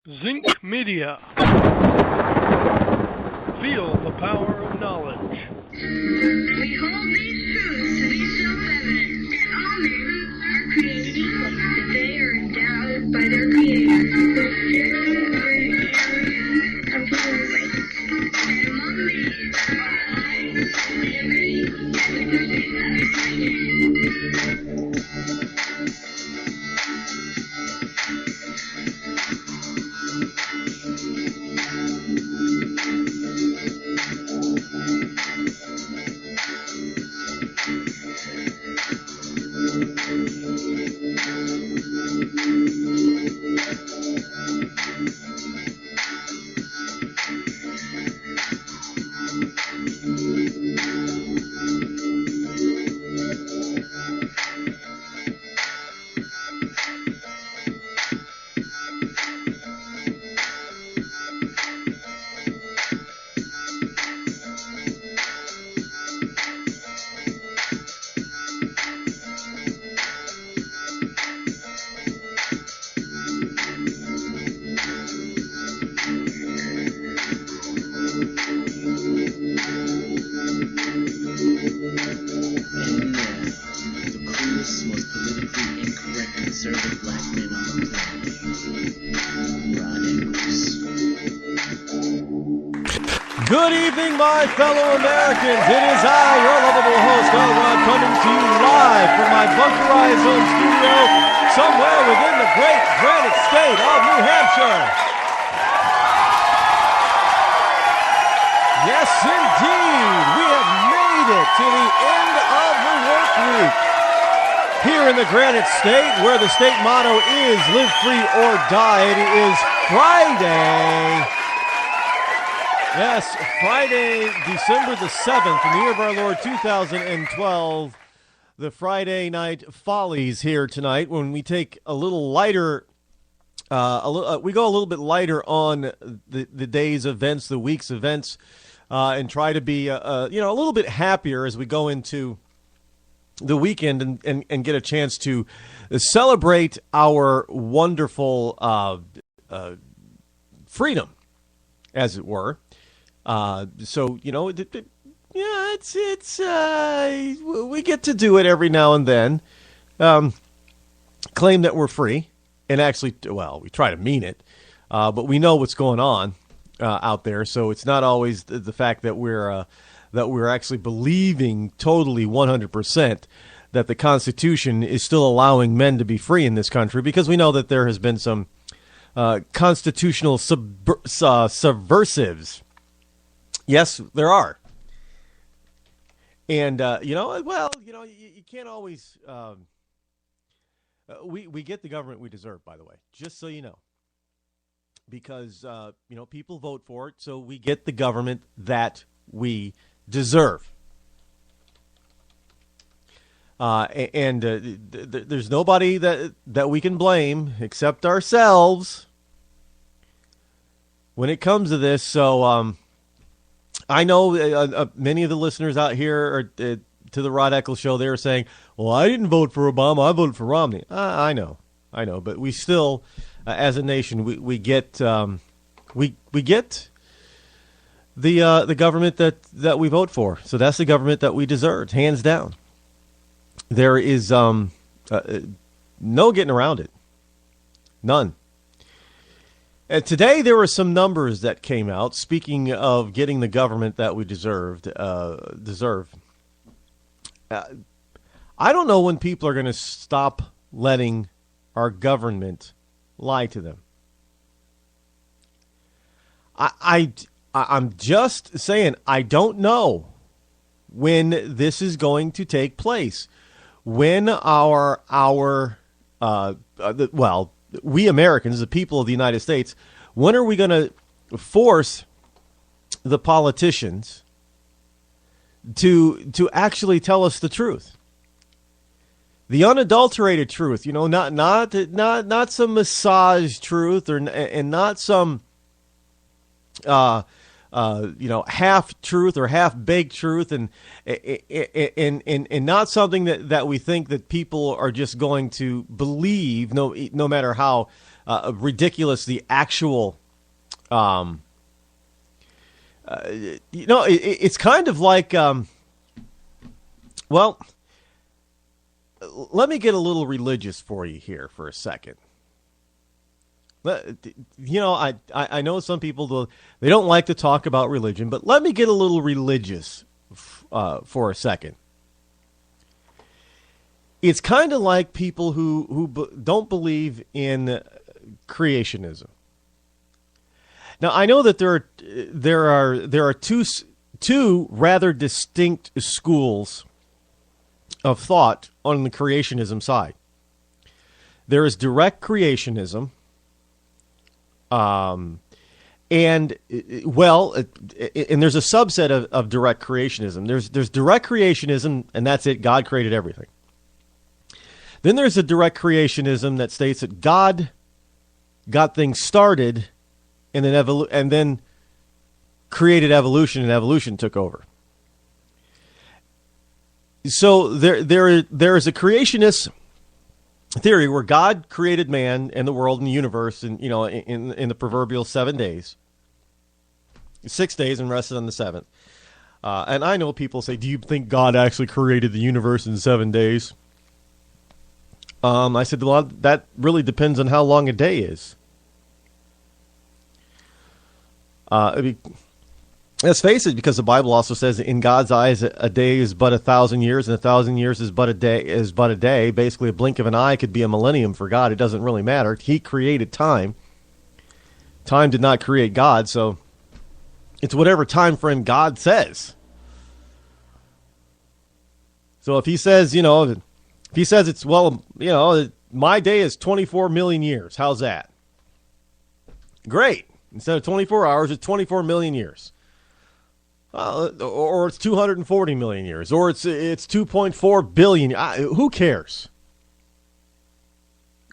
Zinc Media. Feel the power of knowledge. We hold these truths to be self-evident, that all men are created equal, that they are endowed by their Creator of human race, and among these are life, liberty, and the pursuit of happiness. Good evening, my fellow Americans. It is I, your lovable host, Rod, coming to you live from my bunkerized home studio somewhere within the great granite state of New Hampshire. Yes, indeed, we have made it to the end of the work week. Here in the granite state, where the state motto is live free or die, it is Friday. Yes, Friday, December the 7th, in the year of our Lord 2012, the Friday Night Follies here tonight, when we take a little lighter, we go a little bit lighter on the day's events, the week's events, and try to be, a little bit happier as we go into the weekend and get a chance to celebrate our wonderful freedom, as it were. So, we get to do it every now and then, claim that we're free, and actually, well, we try to mean it, but we know what's going on out there, so it's not always the fact that we're actually believing totally 100% that the Constitution is still allowing men to be free in this country, because we know that there has been some constitutional subversives. Yes, there are. And, you can't always, we get the government we deserve, by the way, just so you know, because, people vote for it. So we get the government that we deserve. There's nobody that we can blame except ourselves when it comes to this. So, I know many of the listeners out here to the Rod Eccles Show, they were saying, well, I didn't vote for Obama, I voted for Romney. I know, but we still, as a nation, we get the government that we vote for. So that's the government that we deserve, hands down. There is no getting around it. None. Today, there were some numbers that came out. Speaking of getting the government that we deserve. I don't know when people are going to stop letting our government lie to them. I'm just saying, I don't know when this is going to take place. When we Americans, the people of the United States, when are we going to force the politicians to actually tell us the truth, the unadulterated truth? Not some massaged truth, and not some half truth or half baked truth, and not something that we think that people are just going to believe, no matter how ridiculous the actual. It's kind of like. Well, let me get a little religious for you here for a second. I know some people, they don't like to talk about religion, but let me get a little religious for a second. It's kind of like people who don't believe in creationism. Now, I know that there are two rather distinct schools of thought on the creationism side. There is direct creationism, and there's a subset of direct creationism. There's direct creationism, and that's it. God created everything. Then there's a direct creationism that states that God got things started, and then created evolution, and evolution took over. So there is a creationist theory where God created man and the world and the universe, and in the proverbial 7 days, 6 days, and rested on the seventh. And I know people say, "Do you think God actually created the universe in 7 days?" I said, "Well, that really depends on how long a day is." Let's face it, because the Bible also says in God's eyes a day is but 1,000 years, and 1,000 years is but a day. Basically, a blink of an eye could be a millennium for God. It doesn't really matter. He created time. Time did not create God, so it's whatever time frame God says. So if he says, my day is 24 million years, how's that? Great. Instead of 24 hours, it's 24 million years. Or it's 240 million years, or it's 2.4 billion. Who cares?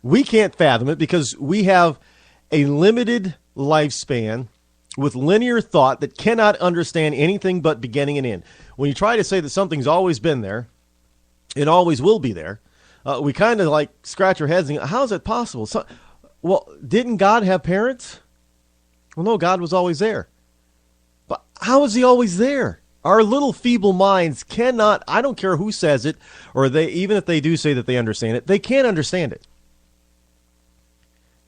We can't fathom it because we have a limited lifespan with linear thought that cannot understand anything but beginning and end. When you try to say that something's always been there, it always will be there, we kind of like scratch our heads and go, how is that possible? Well, didn't God have parents? Well, no, God was always there. But how is he always there? Our little feeble minds cannot, I don't care who says it, or even if they do say that they understand it, they can't understand it.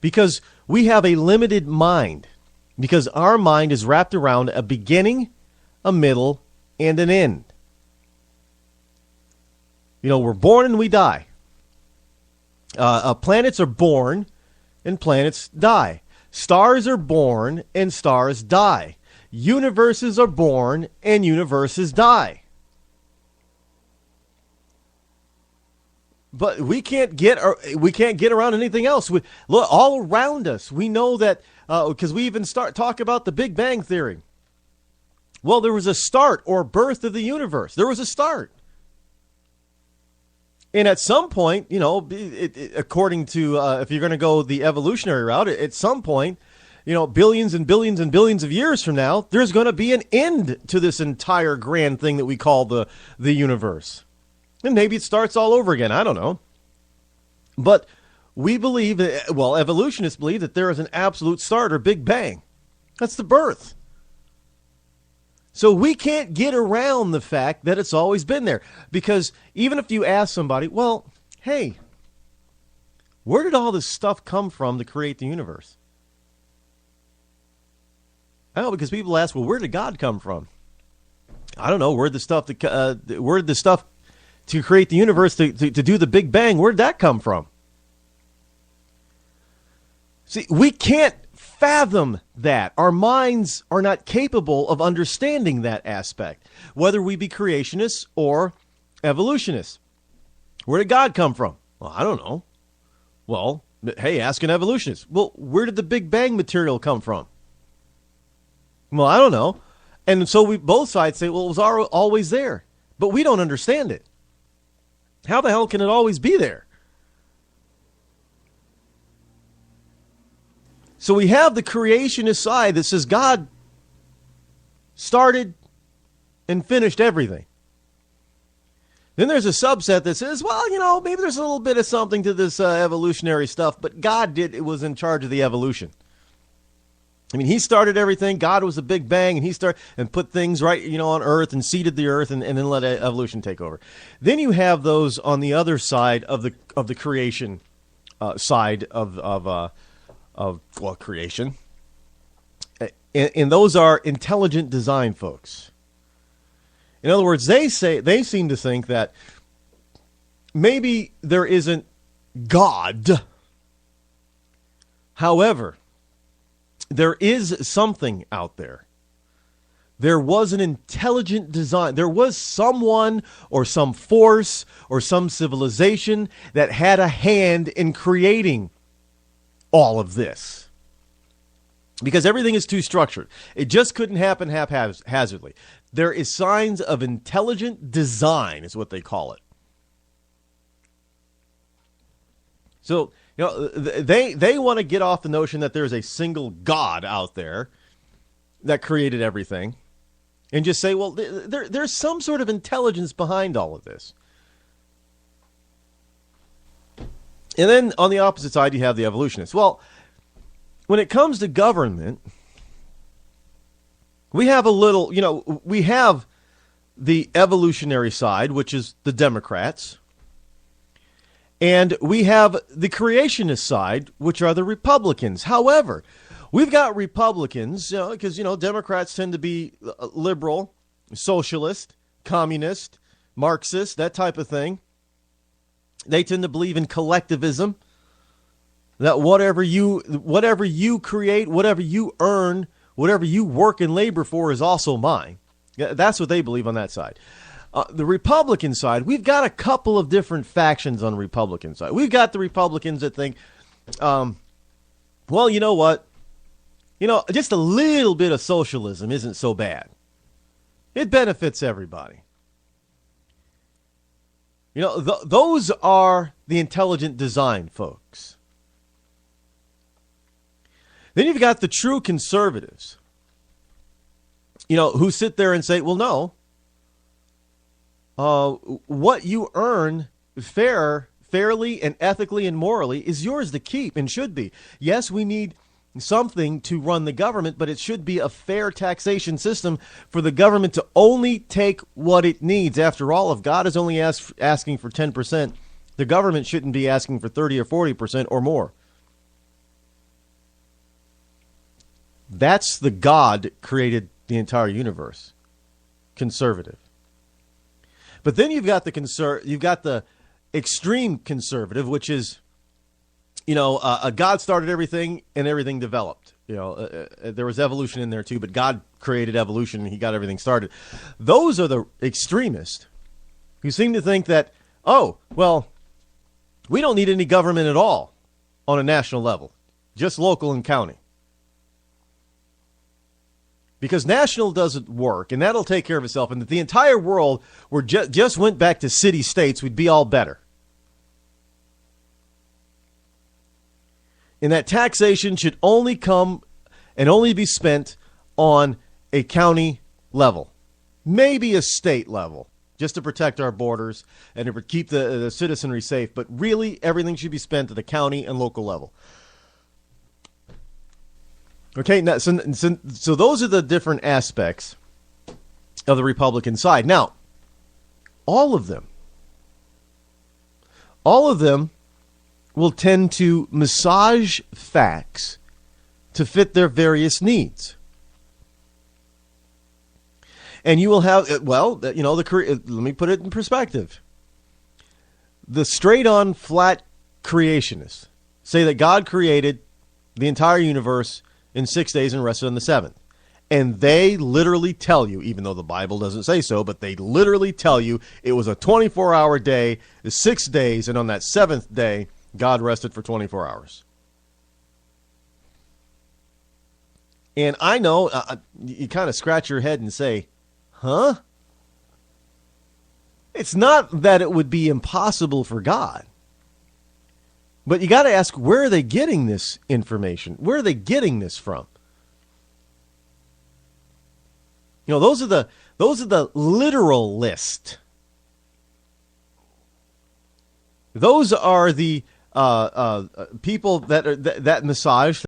Because we have a limited mind. Because our mind is wrapped around a beginning, a middle, and an end. We're born and we die. Planets are born and planets die. Stars are born and stars die. Universes are born and universes die. But we can't get around anything else. Look all around us. We know that because we even talk about the Big Bang Theory. Well, there was a start or birth of the universe. There was a start. And at some point, according to, if you're going to go the evolutionary route, at some point, billions and billions and billions of years from now, there's going to be an end to this entire grand thing that we call the universe. And maybe it starts all over again. I don't know. But we believe, evolutionists believe that there is an absolute start or Big Bang. That's the birth. So we can't get around the fact that it's always been there. Because even if you ask somebody, well, hey, where did all this stuff come from to create the universe? I know, because people ask, well, where did God come from? I don't know. Where did the stuff to create the universe, to do the Big Bang, where did that come from? See, we can't fathom that. Our minds are not capable of understanding that aspect, whether we be creationists or evolutionists. Where did God come from? Well, I don't know. Well, hey, ask an evolutionist. Well, where did the Big Bang material come from? Well, I don't know. And so both sides say, well, it was always there. But we don't understand it. How the hell can it always be there? So we have the creationist side that says God started and finished everything. Then there's a subset that says, well, maybe there's a little bit of something to this evolutionary stuff, but God was in charge of the evolution. I mean, he started everything. God was a big bang, and he started and put things right, on Earth and seeded the Earth, and then let evolution take over. Then you have those on the other side of the creation side of creation, and those are intelligent design folks. In other words, they seem to think that maybe there isn't God. However, there is something out there. There was an intelligent design. There was someone or some force or some civilization that had a hand in creating all of this. Because everything is too structured. It just couldn't happen haphazardly. There is signs of intelligent design, is what they call it. So, they want to get off the notion that there's a single God out there that created everything, and just say, well, there's some sort of intelligence behind all of this. And then on the opposite side, you have the evolutionists. Well, when it comes to government, we have we have the evolutionary side, which is the Democrats, and we have the creationist side, which are the Republicans. However, we've got Republicans, because, Democrats tend to be liberal, socialist, communist, Marxist, that type of thing. They tend to believe in collectivism, that whatever you create, whatever you earn, whatever you work and labor for is also mine. That's what they believe on that side. The Republican side, we've got a couple of different factions on the Republican side. We've got the Republicans that think, well, you know what? Just a little bit of socialism isn't so bad. It benefits everybody. Those are the intelligent design folks. Then you've got the true conservatives, who sit there and say, well, no, what you earn fairly and ethically and morally is yours to keep and should be. Yes, we need something to run the government, but it should be a fair taxation system for the government to only take what it needs. After all, if God is only asking for 10%, the government shouldn't be asking for 30 or 40% or more. That's the God created the entire universe. Conservative. But then you've got the extreme conservative, which is, God started everything and everything developed. There was evolution in there too, but God created evolution and he got everything started. Those are the extremists who seem to think that, oh, well, we don't need any government at all on a national level, just local and county. Because national doesn't work, and that'll take care of itself. And if the entire world were just went back to city-states, we'd be all better. And that taxation should only come and only be spent on a county level, maybe a state level, just to protect our borders and to keep the citizenry safe. But really, everything should be spent at the county and local level. Okay, now, so those are the different aspects of the Republican side. Now, all of them will tend to massage facts to fit their various needs. And you will have, let me put it in perspective. The straight-on, flat creationists say that God created the entire universe in 6 days and rested on the seventh. And they literally tell you, even though the Bible doesn't say so, but they literally tell you it was a 24-hour day, 6 days, and on that seventh day, God rested for 24 hours. And I know you kind of scratch your head and say, huh? It's not that it would be impossible for God. But you got to ask, where are they getting this information? Where are they getting this from? Those are the literal list. Those are the people that massage